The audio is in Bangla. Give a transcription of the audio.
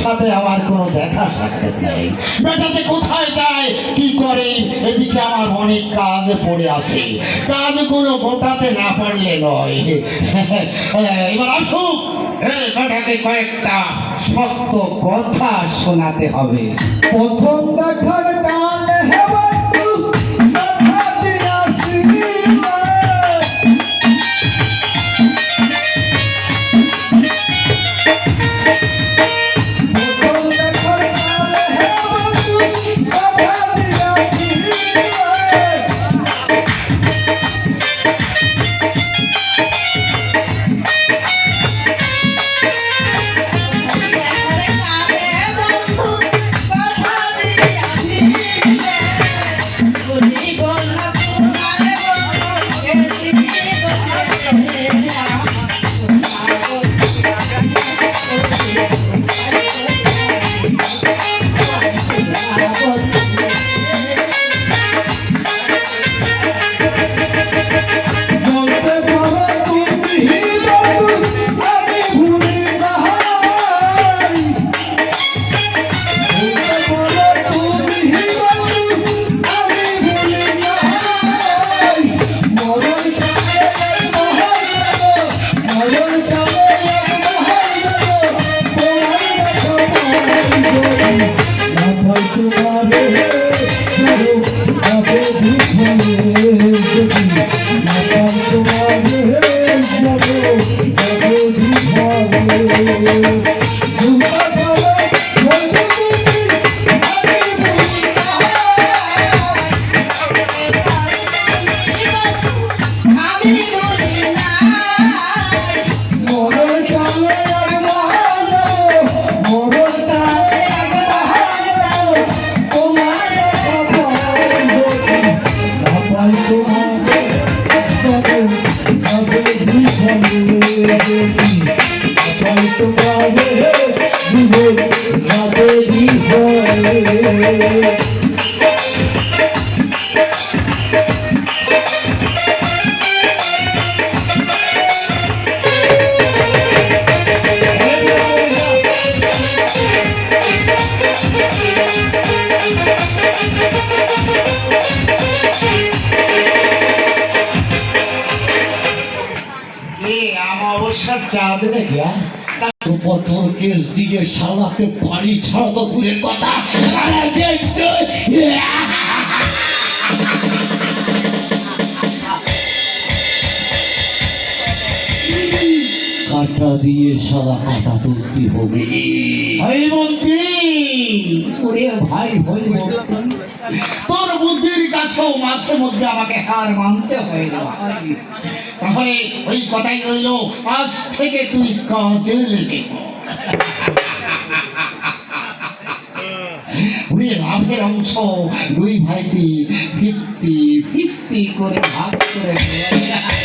সাথে আমার কোনো দেখা সাক্ষাৎ নেই। বেটাতে কোথায় যায় কি করে, এদিকে আমার অনেক কাজ পড়ে আছে, কাজগুলো গোটাতে না পারলে নয়। এবার আসুক, বেটাকে কয়েকটা শক্ত কথা শোনাতে হবে। প্রথম দেখার কালে চাঁদ রে গিয়া তোর কেস দিয়ে শালাকে বাড়ি ছাড়া তো দূরের কথা, শালা দেখতে কাটা দিয়ে শালা কাটা তুলতে হবে। ভাই মন্ত্রী, ওরে ভাই ভাই তোর বুদ্ধির কাছেও মাঝে মধ্যে আমাকে হার মানতে হয় না। তাহলে ওই কথাই রইল, আজ থেকে তুই কাজে লেগে লাভের অংশ দুই ভাইতে 50-50 করে ভাগ করে